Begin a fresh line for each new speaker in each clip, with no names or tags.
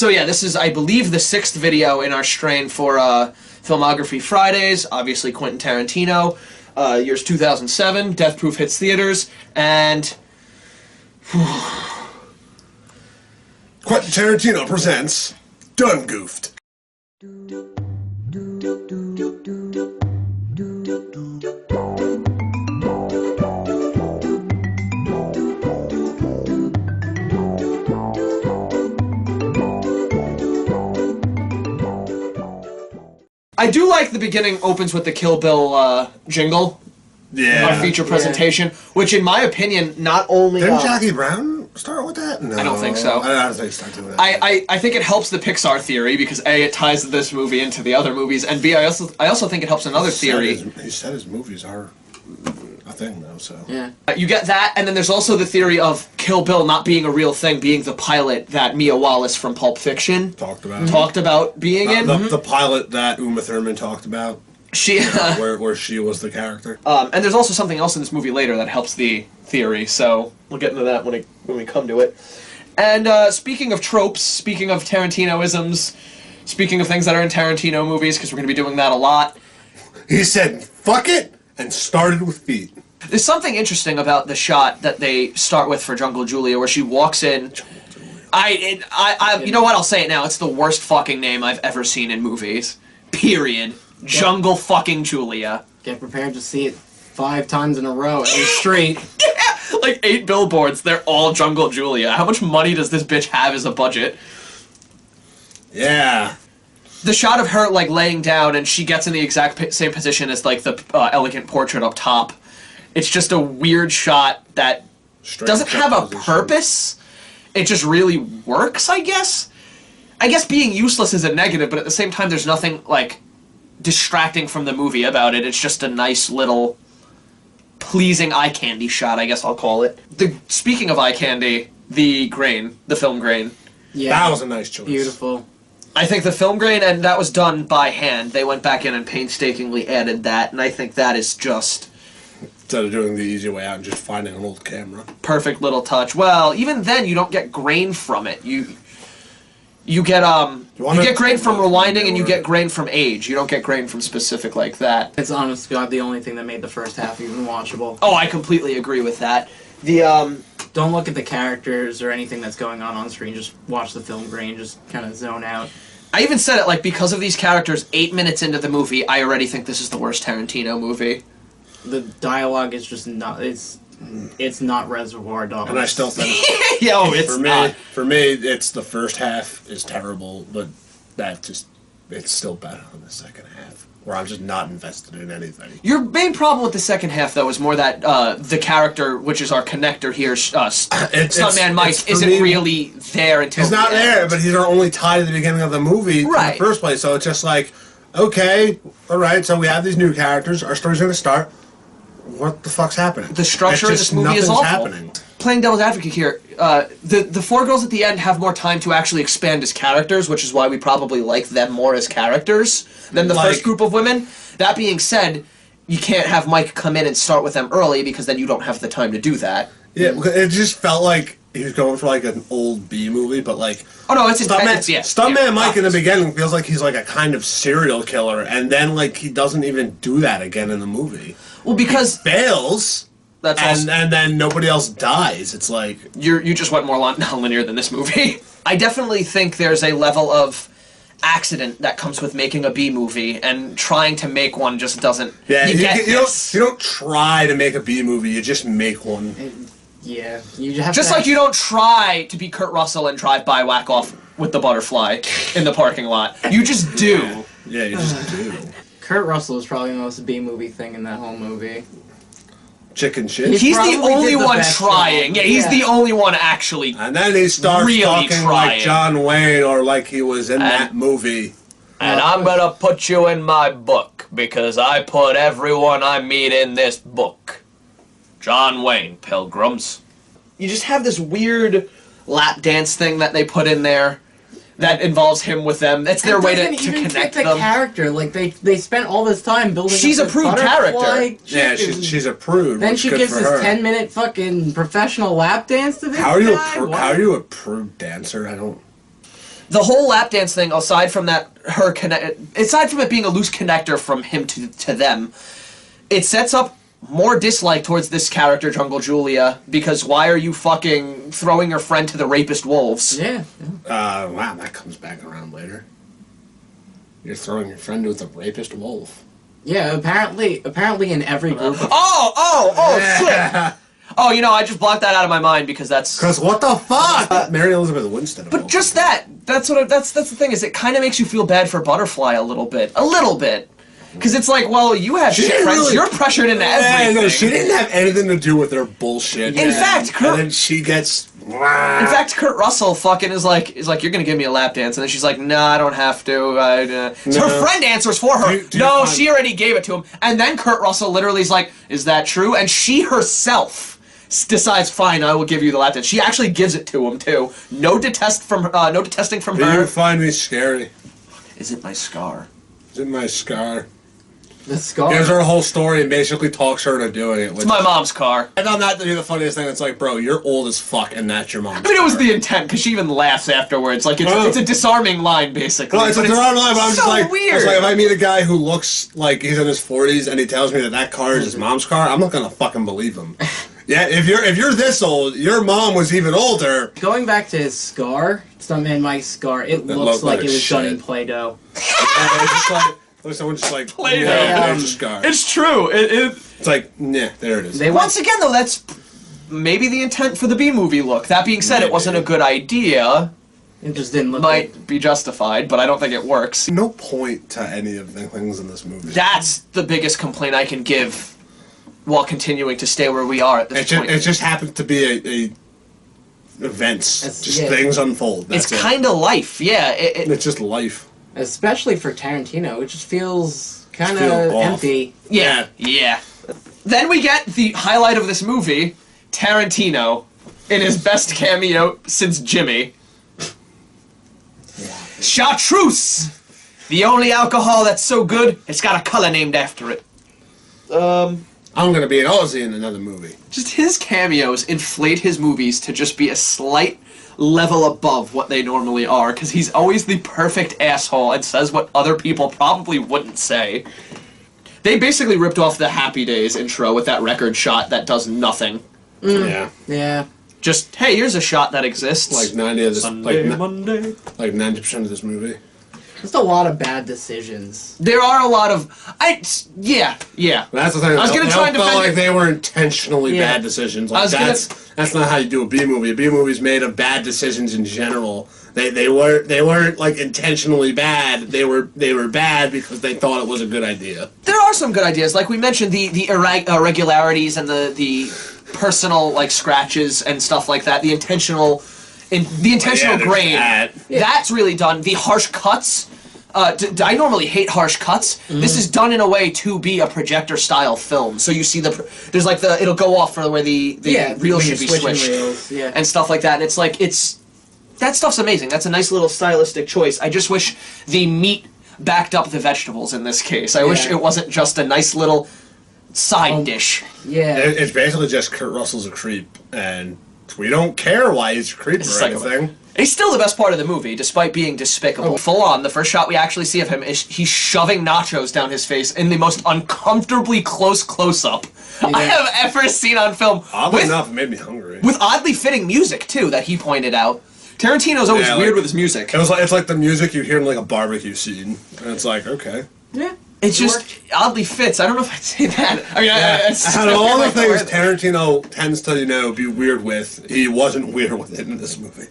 So yeah, this is, I believe, the 6th video in our strain for Filmography Fridays. Obviously, Quentin Tarantino. Year's 2007. Death Proof hits theaters. And...
Quentin Tarantino presents Done Goofed.
I do like the beginning opens with the Kill Bill jingle.
Yeah.
Our feature presentation, which in my opinion, not only...
Didn't Jackie Brown start with that? No.
I don't think so.
I don't think he started doing that.
I think it helps the Pixar theory, because A, it ties this movie into the other movies, and B, I also think it helps another theory.
He said his movies are a thing, though, so...
Yeah. You get that, and then there's also the theory of Kill Bill not being a real thing, being the pilot that Mia Wallace from Pulp Fiction talked about being in.
The pilot that Uma Thurman talked about.
She,
where she was the character.
And there's also something else in this movie later that helps the theory, so we'll get into that when we come to it. And speaking of tropes, speaking of Tarantino-isms, speaking of things that are in Tarantino movies, because we're going to be doing that a lot.
He said, fuck it, and started with feet.
There's something interesting about the shot that they start with for Jungle Julia, where she walks in. You know what? I'll say it now. It's the worst fucking name I've ever seen in movies. Period. Jungle fucking Julia.
Get prepared to see it 5 times in a row, every street.
Yeah, like 8 billboards. They're all Jungle Julia. How much money does this bitch have as a budget?
Yeah.
The shot of her like laying down and she gets in the exact same position as like the elegant portrait up top. It's just a weird shot that doesn't have a purpose. It just really works, I guess. I guess being useless is a negative, but at the same time, there's nothing like distracting from the movie about it. It's just a nice little pleasing eye candy shot, I guess I'll call it. Speaking of eye candy, the film grain.
Yeah,
that was a nice choice.
Beautiful.
I think the film grain, and that was done by hand. They went back in and painstakingly added that, and I think that is just...
Instead of doing the easy way out and just finding an old camera.
Perfect little touch. Well, even then, you don't get grain from it. You get grain from rewinding, and you get grain from age. You don't get grain from specific like that.
It's honest to God the only thing that made the first half even watchable.
Oh, I completely agree with that.
Don't look at the characters or anything that's going on screen. Just watch the film grain. Just kind of zone out.
I even said it, like, because of these characters, 8 minutes into the movie, I already think this is the worst Tarantino movie.
The dialogue is just not... It's not Reservoir Dogs.
And I still think...
it's not.
For me, it's the first half is terrible, but it's still better than the second half, where I'm just not invested in anything.
Your main problem with the second half, though, is more that the character, which is our connector here, Stuntman Mike, isn't really there until
he's not there, but he's only tied at the beginning of the movie in the first place, so it's just like, okay, alright, so we have these new characters, our story's gonna start. What the fuck's happening?
The structure of this movie is awful.
Happening.
Playing devil's advocate here, the 4 girls at the end have more time to actually expand as characters, which is why we probably like them more as characters than the first group of women. That being said, you can't have Mike come in and start with them early, because then you don't have the time to do that.
Yeah, it just felt like he was going for like an old B movie, but like...
Oh no, it's
Stuntman Mike in the beginning feels like he's like a kind of serial killer, and then like he doesn't even do that again in the movie.
Well, because...
He fails, and then nobody else dies. It's like...
You just went more non-linear than this movie. I definitely think there's a level of accident that comes with making a B movie, and trying to make one just doesn't...
Yeah, you don't try to make a B movie, you just make one.
Yeah, you have
just like you don't try to be Kurt Russell and drive by Whack Off with the butterfly in the parking lot. You just do.
Yeah, you just do.
Kurt Russell is probably the most B-movie thing in that whole movie.
Chicken shit.
He's the only one trying. Yeah, he's the only one actually.
And then he starts
really
talking like John Wayne, or like he was in that movie.
And I'm gonna put you in my book, because I put everyone I meet in this book. John Wayne, pilgrims. You just have this weird lap dance thing that they put in there that involves him with them. That's their way to connect them.
The character, like they spent all this time building.
She's a prude character.
Yeah, she's a prude.
Then she gives this 10-minute fucking professional lap dance to this guy.
How are you a prude dancer? I don't.
The whole lap dance thing, aside from that, aside from it being a loose connector from him to them, it sets up more dislike towards this character, Jungle Julia, because why are you fucking throwing your friend to the rapist wolves?
Yeah.
Wow, that comes back around later. You're throwing your friend with a rapist wolf.
Yeah, apparently in every group of...
Shit! Oh, you know, I just blocked that out of my mind because that's...
Because what the fuck? Mary Elizabeth Winstead.
But just that. That's the thing, is it kind of makes you feel bad for Butterfly a little bit. A little bit. Because it's like, well, you have shit friends, you're pressured into everything.
No, she didn't have anything to do with their bullshit.
In fact, Kurt...
And then she gets...
In fact, Kurt Russell fucking is like, you're gonna give me a lap dance, and then she's like, nah, I don't have to. So her friend answers for her. No, she already gave it to him. And then Kurt Russell literally is like, is that true? And she herself decides, fine, I will give you the lap dance. She actually gives it to him too. No detesting from her.
You find me scary.
Is it my scar?
Is it my scar?
The scar.
Gives her a whole story and basically talks her into doing it.
It's my mom's car.
I found that to be the funniest thing. It's like, bro, you're old as fuck, and that's your mom's
I mean, it was the intent, because she even laughs afterwards. Like, it's a disarming line, basically.
No, it's a disarming line, but I'm just like,
weird.
It's like, if I meet a guy who looks like he's in his 40s and he tells me that car is his mom's car, I'm not gonna fucking believe him. Yeah, if you're this old, your mom was even older.
Going back to his scar, Stuntman Mike's scar, it looks like it was done in Play-Doh.
It's just like... Someone just like
Play-Doh.
There's a scar.
It's true.
It's like, nah, there it is.
Once again, though, that's maybe the intent for the B-movie look. That being said, it wasn't a good idea.
It just didn't look
Might be justified, but I don't think it works.
No point to any of the things in this movie.
That's the biggest complaint I can give while continuing to stay where we are at this point.
It just happens to be events. Things unfold.
It's kind of life, yeah.
It's just life.
Especially for Tarantino, it just feels kind of empty.
Yeah. Then we get the highlight of this movie, Tarantino, in his best cameo since Jimmy. Chartreuse! The only alcohol that's so good, it's got a color named after it.
I'm gonna be an Aussie in another movie.
Just his cameos inflate his movies to just be a slight level above what they normally are, because he's always the perfect asshole and says what other people probably wouldn't say. They basically ripped off the Happy Days intro with that record shot that does nothing.
Yeah.
Just, hey, here's a shot that exists.
Like 90 of this,
Monday.
Like 90% of this movie.
Just a lot of bad decisions.
There are a lot of... Yeah.
That's the thing.
I was going to try and defend...
felt like they were intentionally bad decisions. Like, that's not how you do a B movie. A B movie's made of bad decisions in general. They weren't like intentionally bad. They were bad because they thought it was a good idea.
There are some good ideas, like we mentioned, the irregularities and the personal like scratches and stuff like that. The intentional grain. That's really done. The harsh cuts. I normally hate harsh cuts. This is done in a way to be a projector-style film. So you see there's like it'll go off for where the reel should be switched, and stuff like that. And it's like that stuff's amazing. That's a nice little stylistic choice. I just wish the meat backed up the vegetables in this case. I wish it wasn't just a nice little side dish.
Yeah,
it's basically just Kurt Russell's a creep, and we don't care why he's a creep or anything.
He's still the best part of the movie, despite being despicable. Full on, the first shot we actually see of him is he's shoving nachos down his face in the most uncomfortably close-up I have ever seen on film.
Oddly enough, it made me hungry.
With oddly fitting music, too, that he pointed out. Tarantino's always weird with his music.
It's like the music you hear in like a barbecue scene. And it's like, okay.
Yeah.
It just oddly fits. I don't know if I'd say that. I mean,
out of all the things Tarantino tends to, be weird with, he wasn't weird with it in this movie.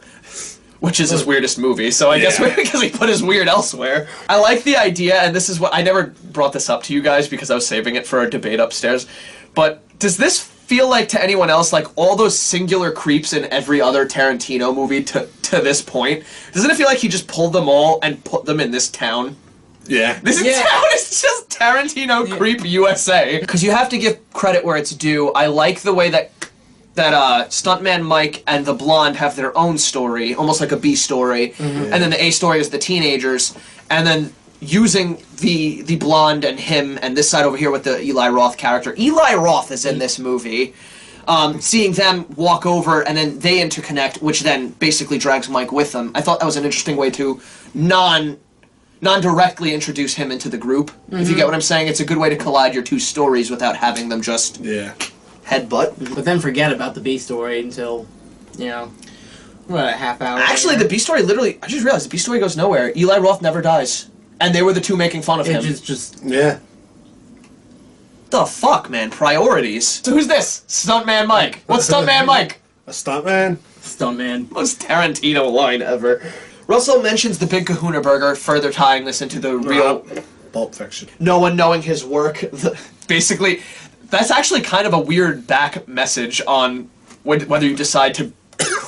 Which is his weirdest movie, so I guess because he put his weird elsewhere. I like the idea, and this is what I never brought this up to you guys because I was saving it for a debate upstairs. But does this feel like to anyone else like all those singular creeps in every other Tarantino movie to this point? Doesn't it feel like he just pulled them all and put them in this town?
Yeah.
This town is just Tarantino Creep USA. Because you have to give credit where it's due. I like the way that Stuntman Mike and the blonde have their own story, almost like a B story, and then the A story is the teenagers, and then using the blonde and him and this side over here with the Eli Roth character. Eli Roth is in this movie. seeing them walk over and then they interconnect, which then basically drags Mike with them. I thought that was an interesting way to non-directly introduce him into the group. If you get what I'm saying, it's a good way to collide your two stories without having them just headbutt.
But then forget about the B story until, what, a half hour.
Actually, the B story literally, I just realized the B story goes nowhere. Eli Roth never dies. And they were the two making fun of him.
Yeah.
The fuck, man? Priorities. So who's this? Stuntman Mike. What's Stuntman Mike?
A stuntman?
Stuntman.
Most Tarantino line ever. Russell mentions the Big Kahuna Burger, further tying this into the real...
Pulp Fiction.
No one knowing his work. Basically, that's actually kind of a weird back message on whether you decide to...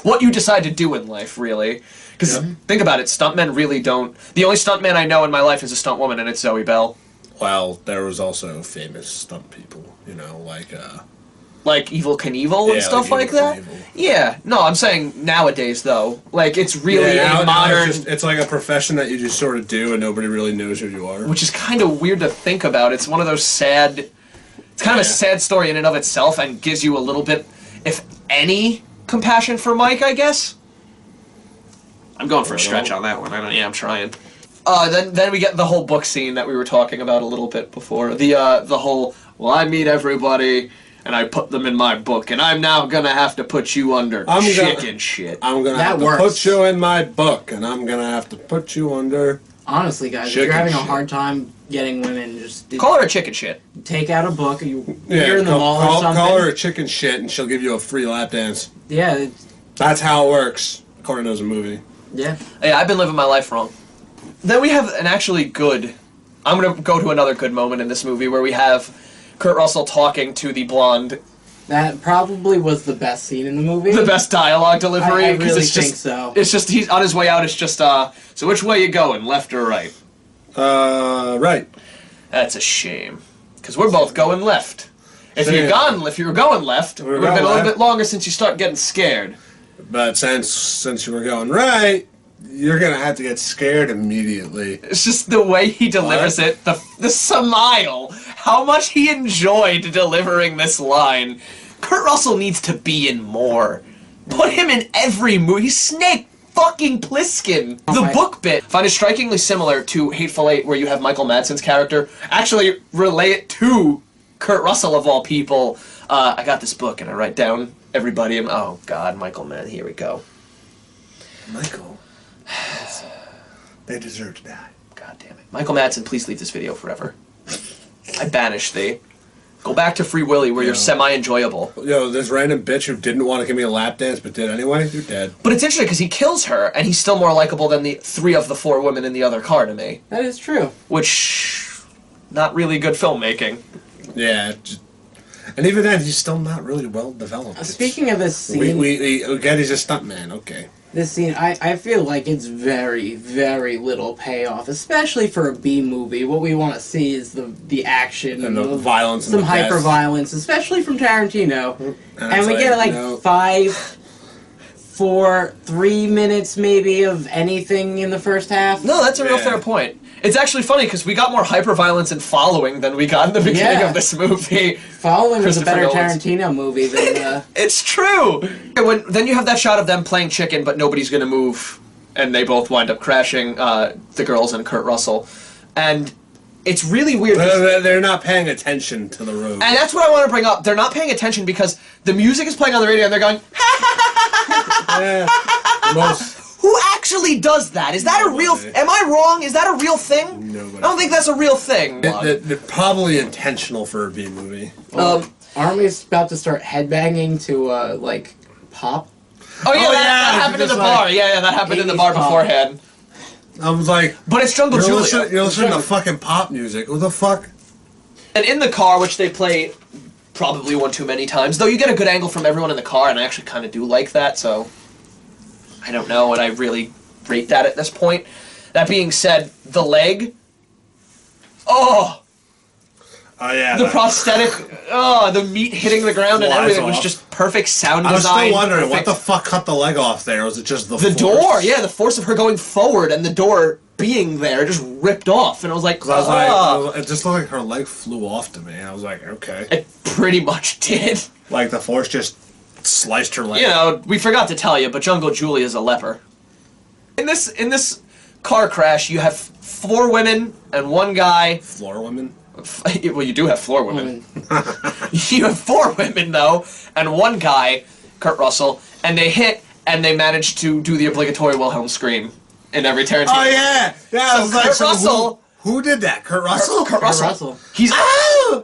what you decide to do in life, really. Because think about it, stuntmen really don't... The only stuntman I know in my life is a stunt woman, and it's Zoe Bell.
Well, there was also famous stunt people,
like Evel Knievel and stuff like that? Knievel. Yeah. No, I'm saying nowadays, though. Like, it's really a modern...
It's like a profession that you just sort of do and nobody really knows who you are.
Which is kind of weird to think about. It's one of those sad... It's kind of a sad story in and of itself and gives you a little bit, if any, compassion for Mike, I guess. I'm going for a stretch on that one. I'm trying. Then we get the whole book scene that we were talking about a little bit before. The whole, well, I meet everybody, and I put them in my book, and I'm now gonna have to put you under chicken shit.
I'm gonna have to put you in my book, and I'm gonna have to put you under...
Honestly, guys, if you're having a hard time getting women, just...
Call her a chicken shit.
Take out a book, you're in the mall or something.
Call her a chicken shit, and she'll give you a free lap dance.
Yeah.
That's how it works, according to the movie.
Yeah.
Yeah, I've been living my life wrong. Then we have an actually good... I'm going to go to another good moment in this movie where we have Kurt Russell talking to the blonde.
That probably was the best scene in the movie.
The best dialogue delivery.
I really think so.
It's just, he's on his way out, it's just, so which way you going, left or right?
Right.
That's a shame. Because we're both going left. If you were going left, it would have been a little bit longer since you start getting scared.
But since you were going right... You're gonna have to get scared immediately.
It's just the way he delivers it, the smile, how much he enjoyed delivering this line. Kurt Russell needs to be in more. Put him in every movie. He's Snake fucking Plissken. The book bit, I find it strikingly similar to Hateful Eight, where you have Michael Madsen's character actually relate to Kurt Russell of all people. I got this book and I write down everybody. Oh God, Michael Madsen, here we go.
Michael. They deserve to die.
God damn it. Michael Madsen, please leave this video forever. I banish thee. Go back to Free Willy where you're semi-enjoyable.
Yo, this random bitch who didn't want to give me a lap dance but did anyway, you're dead.
But it's interesting because he kills her and he's still more likable than the 3 of the 4 women in the other car to me.
That is true.
Which, not really good filmmaking.
Yeah, and even then, he's still not really well developed.
Speaking of this scene...
We get he's a stuntman, okay.
This scene, I feel like it's very, very little payoff, especially for a B movie. What we want to see is the action
and the violence,
some hyper violence, especially from Tarantino. And we get like 3 minutes maybe of anything in the first half.
No, that's a real fair point. It's actually funny because we got more hyper violence in Following than we got in the beginning of this movie.
Following was a better Tarantino movie than...
It's true! Then you have that shot of them playing chicken, but nobody's gonna move, and they both wind up crashing, the girls and Kurt Russell. And it's really weird.
They're not paying attention to the road.
And that's what I want to bring up. They're not paying attention because the music is playing on the radio and they're going, Who actually does that? Is that a real... Am I wrong? Is that a real thing?
Nobody.
I don't think that's a real thing.
They're probably intentional for a B movie.
Aren't we about to start headbanging to, like, pop?
Oh, yeah, that happened in the bar. Yeah, that happened in the bar beforehand.
I was like...
But it's Jungle Julia.
You're listening to fucking pop music. What the fuck?
And in the car, which they play probably one too many times, though you get a good angle from everyone in the car, and I actually kind of do like that, so... I don't know, and I really rate that at this point. That being said, the leg... Oh!
Oh, yeah.
The prosthetic... Oh, the meat hitting the ground and everything was just perfect sound design.
I was still wondering, what the fuck cut the leg off there? Was it just the force?
Door, yeah, the force of her going forward and the door being there, just ripped off, and I was like,
it just looked like her leg flew off to me. I was like, okay.
It pretty much did.
Like the Force just sliced her leg.
You know, we forgot to tell you, but Jungle Julie is a leper. In this car crash, you have 4 women and 1 guy.
Floor women?
Well, you do have 4 women. You have 4 women, though, and 1 guy, Kurt Russell, and they hit, and they managed to do the obligatory Wilhelm scream in every Tarantino.
Oh, yeah! Yeah,
so Kurt Russell...
Who did that? Kurt Russell?
Kurt Russell. He's...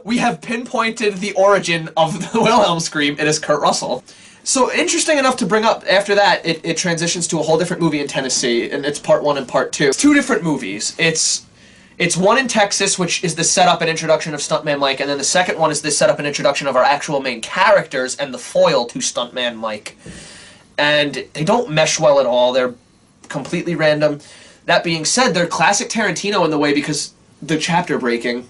We have pinpointed the origin of the Wilhelm scream. It is Kurt Russell. So, interesting enough to bring up, after that, it transitions to a whole different movie in Tennessee, and it's part 1 and part 2. It's 2 different movies. It's one in Texas, which is the setup and introduction of Stuntman Mike, and then the second one is the setup and introduction of our actual main characters and the foil to Stuntman Mike. And they don't mesh well at all. They're completely random. That being said, they're classic Tarantino in the way because the chapter breaking,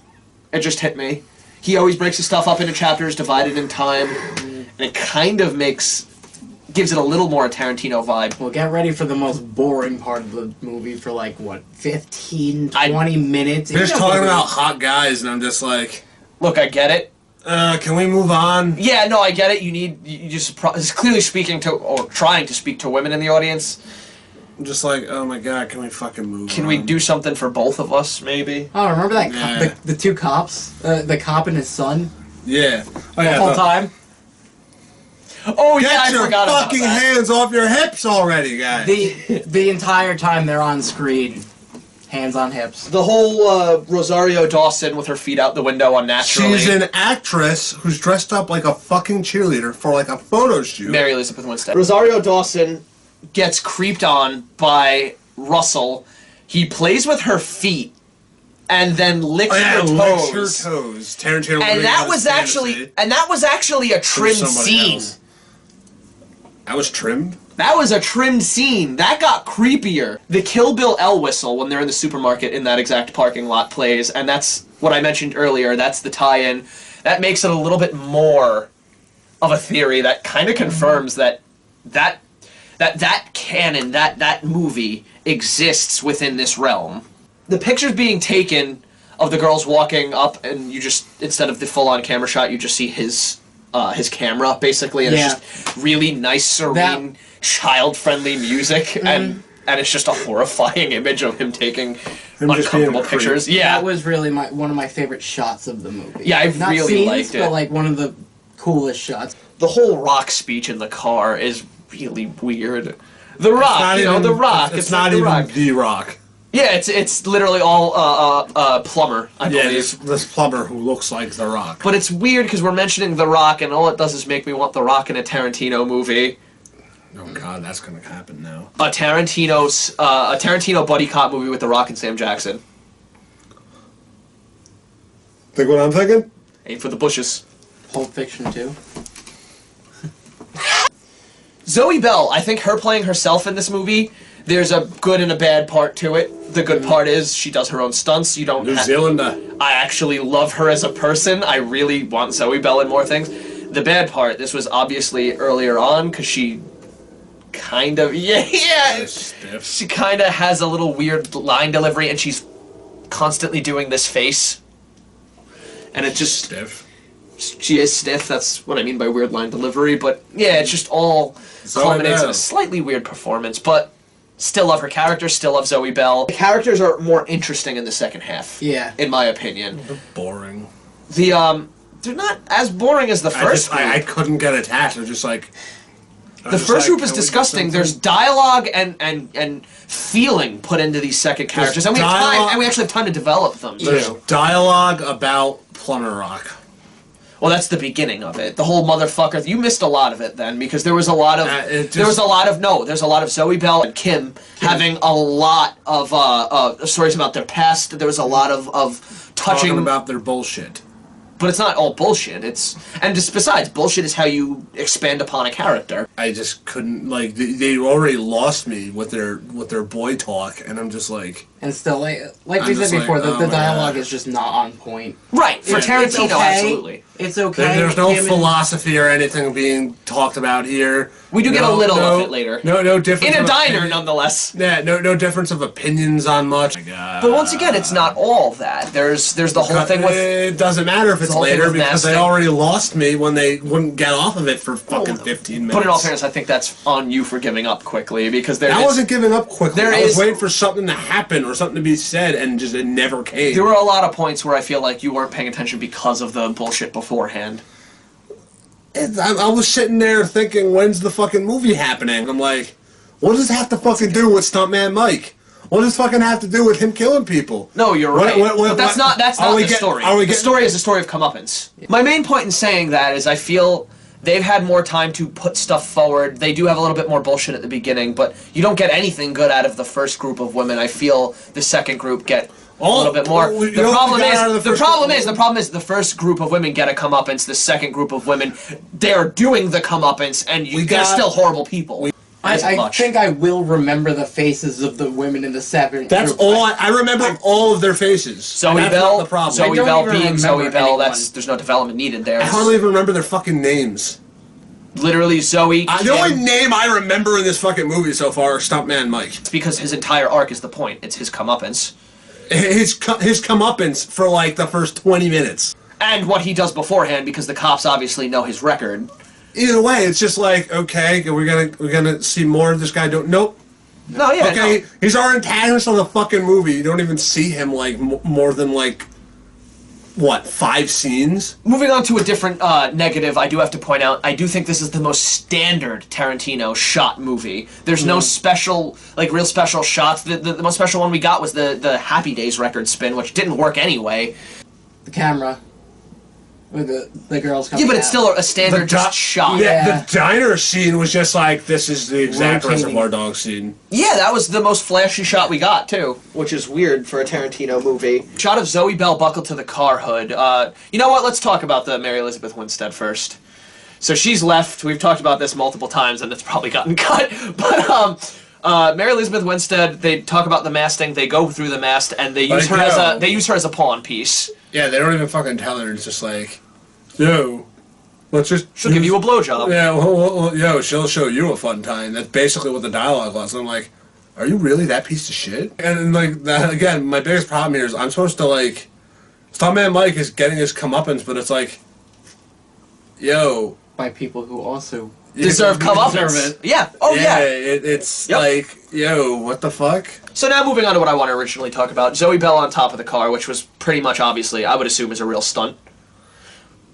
it just hit me. He always breaks his stuff up into chapters divided in time, and it kind of gives it a little more Tarantino vibe.
Well, get ready for the most boring part of the movie for like, what, 15, 20 minutes?
We're just talking about hot guys, and I'm just like...
Look, I get it.
Can we move on?
Yeah, no, I get it. It's clearly speaking to, or trying to speak to women in the audience.
I'm just like, oh my god, can we fucking move on?
Can we do something for both of us, maybe?
Oh, remember that the 2 cops? The cop and his son?
Yeah. Oh, yeah,
the whole time?
Oh, yeah, I forgot about that.
Get your fucking hands off your hips already, guys!
The entire time they're on screen, hands on hips.
The whole Rosario Dawson with her feet out the window unnaturally.
She's an actress who's dressed up like a fucking cheerleader for like a photo shoot.
Mary Elizabeth Winstead. Rosario Dawson gets creeped on by Russell. He plays with her feet and then licks her toes.
Licks her toes. Tarantino.
And that was actually a trimmed scene.
Else. That was trimmed?
That was a trimmed scene. That got creepier. The Kill Bill L whistle when they're in the supermarket in that exact parking lot plays, and that's what I mentioned earlier. That's the tie-in. That makes it a little bit more of a theory that kind of confirms that canon, that movie exists within this realm. The pictures being taken of the girls walking up, and you just, instead of the full-on camera shot, you just see his camera, basically, and it's just really nice, serene, child-friendly music, and it's just a horrifying image of him taking uncomfortable pictures. Yeah,
that was really one of my favorite shots of the movie.
Yeah, I really liked it.
But like one of the coolest shots.
The whole Rock speech in the car is really weird. The Rock, The Rock.
It's not even The Rock.
Yeah, it's literally all Plumber, I believe.
This plumber who looks like The Rock.
But it's weird because we're mentioning The Rock, and all it does is make me want The Rock in a Tarantino movie.
Oh god, that's gonna happen now.
A Tarantino buddy cop movie with The Rock and Sam Jackson.
Think what I'm thinking?
Aim for the bushes.
Pulp Fiction 2.
Zoe Bell, I think her playing herself in this movie, there's a good and a bad part to it. The good part is she does her own stunts. You don't.
New Zealander.
I actually love her as a person. I really want Zoe Bell in more things. The bad part, this was obviously earlier on because she kind of she kind of has a little weird line delivery, and she's constantly doing this face, and it just
stiff.
She is stiff. That's what I mean by weird line delivery. But yeah, it's just all culminates in a slightly weird performance, but. Still love her character, still love Zoe Bell. The characters are more interesting in the second half.
Yeah.
In my opinion.
They're boring.
They're not as boring as the first group.
I couldn't get attached. They're just like...
The first group is disgusting. There's dialogue and feeling put into these second characters. And we actually have time to develop them.
There's dialogue about Plumber Rock.
Well, that's the beginning of it. The whole motherfucker. You missed a lot of it then, because there was a lot of there's a lot of Zoe Bell and Kim having a lot of stories about their past. There was a lot of touching
about their bullshit.
But it's not all bullshit. Besides, bullshit is how you expand upon a character.
I just couldn't, like, they already lost me with their boy talk, and I'm just like...
And still, like we said before, the dialogue is just not on point.
Right, for Tarantino, absolutely.
It's okay.
There's no philosophy or anything being talked about here.
We do get a little of it later.
No difference.
In a diner, nonetheless.
Yeah, no difference of opinions on much.
But once again, it's not all that. There's the whole thing with...
It doesn't matter if it's later because they already lost me when they wouldn't get off of it for fucking 15 minutes.
But in all fairness, I think that's on you for giving up quickly because
I wasn't giving up quickly. I was waiting for something to happen or something to be said and just it never came.
There were a lot of points where I feel like you weren't paying attention because of the bullshit beforehand.
I was sitting there thinking, when's the fucking movie happening? I'm like, what does this have to fucking do with Stuntman Mike? What does this fucking have to do with him killing people?
No, you're right. But that's not the story. The story is the story of comeuppance. My main point in saying that is I feel they've had more time to put stuff forward. They do have a little bit more bullshit at the beginning, but you don't get anything good out of the first group of women. I feel the second group get a little bit more. The problem is the first group of women get a comeuppance. The second group of women, they're doing the comeuppance, and they're still horrible people.
I think I will remember the faces of the women in the seventh.
That's
group.
all. I remember all of their faces.
Zoe Bell, Zoe Bell being Zoe Bell. There's no development needed there.
I hardly even remember their fucking names.
Literally Zoe.
The only name I remember in this fucking movie so far is Stuntman Mike.
It's because his entire arc is the point. It's his comeuppance.
His comeuppance for like the first 20 minutes.
And what he does beforehand, because the cops obviously know his record.
Either way, it's just like, okay, we're gonna see more of this guy. Nope.
No, yeah.
Okay, he's our antagonist of the fucking movie. You don't even see him like more than like what, 5 scenes?
Moving on to a different negative, I do have to point out, I do think this is the most standard Tarantino shot movie. There's no special, like, real special shots. The most special one we got was the Happy Days record spin, which didn't work anyway.
The camera. With the girls coming
Yeah, but it's still a standard just shot.
Yeah, the diner scene was just like, this is the exact Reservoir Dogs scene.
Yeah, that was the most flashy shot we got, too, which is weird for a Tarantino movie. Shot of Zoe Bell buckled to the car hood. You know what? Let's talk about the Mary Elizabeth Winstead first. So she's left. We've talked about this multiple times, and it's probably gotten cut. But Mary Elizabeth Winstead, they talk about the masting. They go through the mast, and they use her as a pawn piece.
Yeah, they don't even fucking tell her. It's just like, yo, she'll
give you a blowjob.
Yeah, well, yo, she'll show you a fun time. That's basically what the dialogue was. And I'm like, are you really that piece of shit? And like that again, my biggest problem here is I'm supposed to like, Stuntman Mike is getting his comeuppance, but it's like, yo,
by people who also
deserve comeuppance. Yeah. Oh yeah.
It's like, yo, what the fuck?
So now moving on to what I want to originally talk about. Zoe Bell on top of the car, which was pretty much obviously, I would assume, is a real stunt.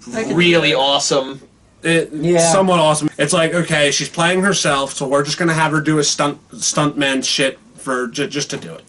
Really awesome.
Somewhat awesome. It's like, okay, she's playing herself, so we're just gonna have her do a stuntman shit for just to do it.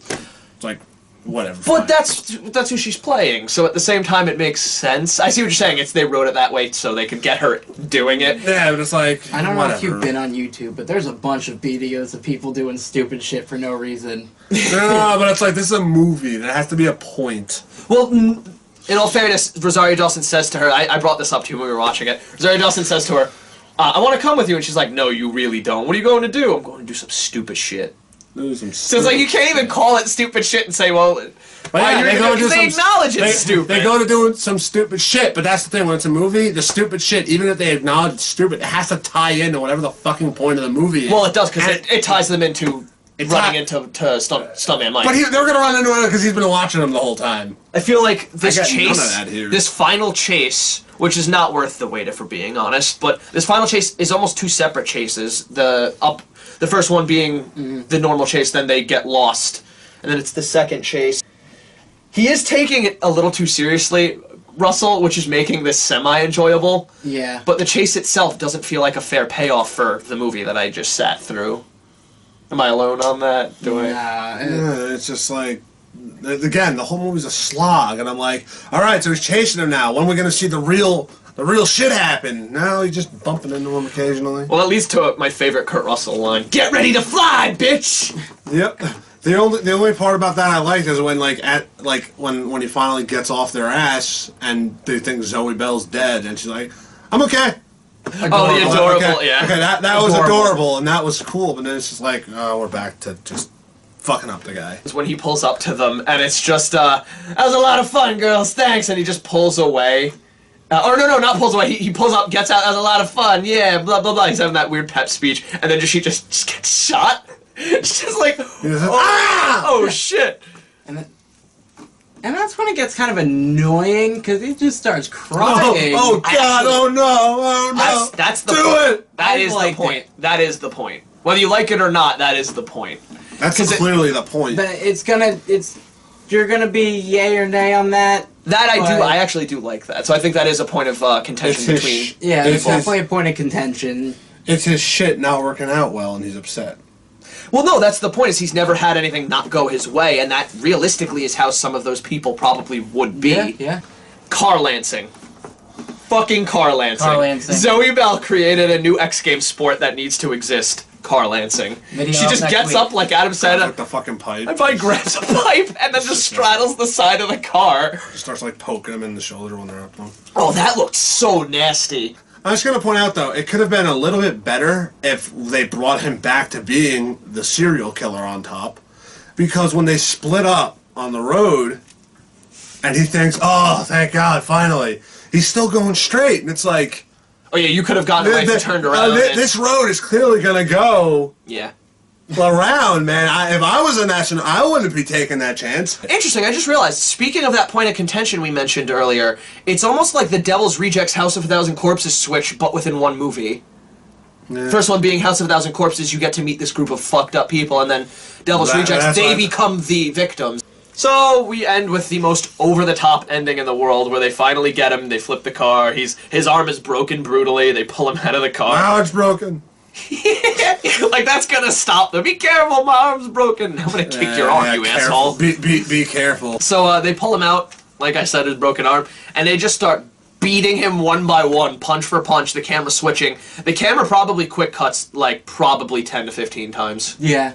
It's like, whatever.
But that's who she's playing. So at the same time, it makes sense. I see what you're saying. It's they wrote it that way so they could get her doing it.
Yeah, but it's like,
I don't know if you've been on YouTube, but there's a bunch of videos of people doing stupid shit for no reason.
No, but it's like, this is a movie. There has to be a point.
Well, in all fairness, Rosario Dawson says to her, I brought this up to you when we were watching it. Rosario Dawson says to her, I want to come with you. And she's like, no, you really don't. What are you going to do? I'm going to do some stupid shit. So it's like, you can't even call it stupid shit and say, well, they acknowledge it's stupid.
They go to do some stupid shit, but that's the thing, when it's a movie, the stupid shit, even if they acknowledge it's stupid, it has to tie into whatever the fucking point of the movie is.
Well, it does, because it ties them into running into Stuntman Mike.
But they were going to run into it because he's been watching them the whole time.
I feel like this this final chase, which is not worth the wait if we're being honest, but this final chase is almost 2 separate chases. The first one being the normal chase, then they get lost, and then it's the second chase. He is taking it a little too seriously, Russell, which is making this semi-enjoyable.
Yeah.
But the chase itself doesn't feel like a fair payoff for the movie that I just sat through. Am I alone on that?
It's just like, again, the whole movie's a slog, and I'm like, all right, so he's chasing him now. When are we going to see the real shit happen? Now he's just bumping into him occasionally.
Well, that leads to my favorite Kurt Russell line: "Get ready to fly, bitch!"
Yep. The only part about that I liked is when when he finally gets off their ass and they think Zoe Bell's dead, and she's like, "I'm okay."
Adorable. Oh, the adorable,
okay.
yeah.
Okay, that was adorable, and that was cool, but then it's just like, oh, we're back to just fucking up the guy.
It's when he pulls up to them, and it's just, that was a lot of fun, girls, thanks, and he just pulls away. Or no, not pulls away. He pulls up, gets out, has a lot of fun. Yeah, blah blah blah. He's having that weird pep speech, and then she just gets shot. It's just like, oh shit.
And that's when it gets kind of annoying because he just starts crying.
Oh God! Oh no!
That's the
Do
point.
it.
That is the point. That is the point. Whether you like it or not, that is the point.
That's clearly the point.
But you're gonna be yay or nay on that.
That I do. I actually do like that. So I think that is a point of contention between.
Yeah, it's definitely a point of contention.
It's his shit not working out well, and he's upset.
Well, no, that's the point, is he's never had anything not go his way, and that realistically is how some of those people probably would be.
Yeah.
Car lancing. Fucking car lancing.
Car lancing.
Zoe Bell created a new X Games sport that needs to exist. Car lancing.
Video
she just gets up, like Adam said,
with the fucking pipe.
and probably grabs a pipe and then just straddles the side of the car.
Just starts like poking them in the shoulder when they're up though.
Oh, that looked so nasty.
I was going to point out, though, it could have been a little bit better if they brought him back to being the serial killer on top. Because when they split up on the road, and he thinks, oh, thank God, finally, he's still going straight. And it's like...
Oh, yeah, you could have gotten away and turned around.
This road is clearly going to go...
Yeah.
around, man. If I was an astronaut, I wouldn't be taking that chance.
Interesting, I just realized, speaking of that point of contention we mentioned earlier, it's almost like the Devil's Rejects House of a Thousand Corpses switch, but within one movie. Yeah. First one being House of a Thousand Corpses, you get to meet this group of fucked up people, and then Devil's Rejects, they become the victims. So we end with the most over-the-top ending in the world, where they finally get him, they flip the car, his arm is broken brutally, they pull him out of the car.
Now it's broken.
Like, that's gonna stop them. Be careful, my arm's broken. I'm gonna kick your arm, you asshole.
Be careful.
So they pull him out, like I said, his broken arm, and they just start beating him one by one, punch for punch, the camera switching. The camera probably quick cuts, like, probably 10 to 15 times.
Yeah.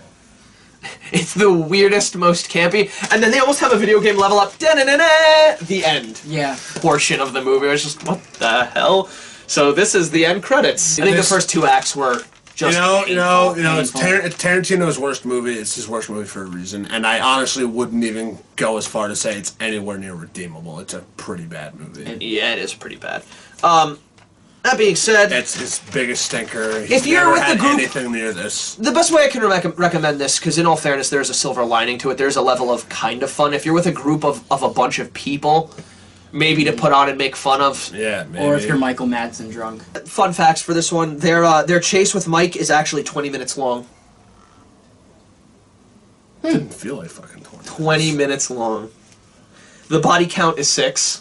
It's the weirdest, most campy, and then they almost have a video game level up, da-na-na-na, the end.
Yeah.
Portion of the movie. It's just, what the hell? So this is the end credits. I think the first two acts were just
painful. It's Tarantino's worst movie. It's his worst movie for a reason, and I honestly wouldn't even go as far to say it's anywhere near redeemable. It's a pretty bad movie.
Yeah, it is pretty bad. That being said,
that's his biggest stinker.
If you're with the group,
anything near this,
the best way I can recommend this, because in all fairness, there's a silver lining to it. There's a level of kind of fun. If you're with a group of a bunch of people, maybe to put on and make fun of.
Yeah, maybe.
Or if you're Michael Madsen drunk.
Fun facts for this one: their chase with Mike is actually 20 minutes long.
Didn't feel like fucking
20 minutes long. The body count is 6.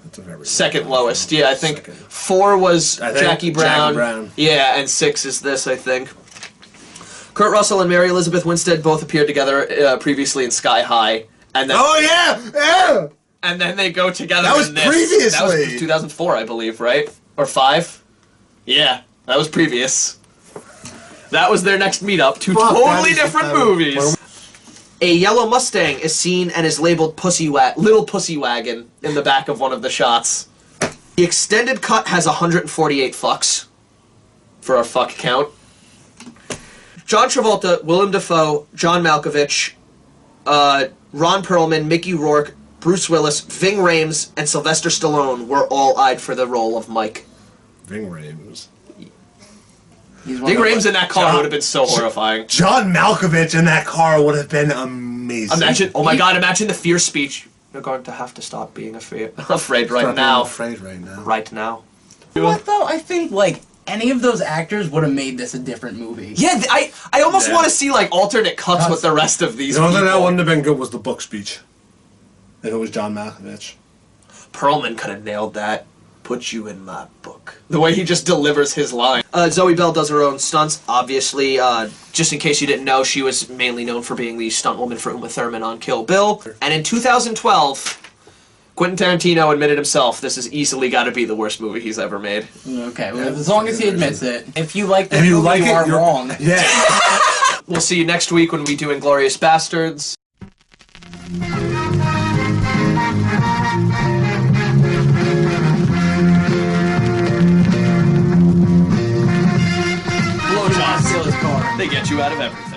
That's a very
second lowest. Yeah, I think 4 was Jackie Brown. Yeah, and 6 is this, I think. Kurt Russell and Mary Elizabeth Winstead both appeared together previously in Sky High, and then
yeah.
And then they go together.
That was
in this.
previously.
That was 2004, I believe, right? Or 5? Yeah, that was previous. That was their next meetup. Two totally different movies. A yellow Mustang is seen and is labeled Little Pussy Wagon in the back of one of the shots. The extended cut has 148 fucks for our fuck count. John Travolta, Willem Dafoe, John Malkovich, Ron Perlman, Mickey Rourke, Bruce Willis, Ving Rhames, and Sylvester Stallone were all eyed for the role of Mike.
Ving Rhames.
Ving Rhames in that car would have been so horrifying.
John Malkovich in that car would have been amazing.
Imagine, oh my god, imagine the fear speech. You're going to have to stop being afraid right now.
Afraid right now.
Right now.
What though? I think like any of those actors would have made this a different movie.
Yeah, I almost want to see like alternate cuts with the rest of these.
You know
people.
that wouldn't have been good was the book speech. If it was John Malkovich.
Perlman could have nailed that. Put you in my book. The way he just delivers his line. Zoe Bell does her own stunts, obviously. Just in case you didn't know, she was mainly known for being the stunt woman for Uma Thurman on Kill Bill. And in 2012, Quentin Tarantino admitted himself this has easily got to be the worst movie he's ever made.
Okay, well, as long as he admits it. If you like this movie, you are wrong.
Yeah.
We'll see you next week when we do Inglourious Bastards. Blowjobs. They get you out of everything.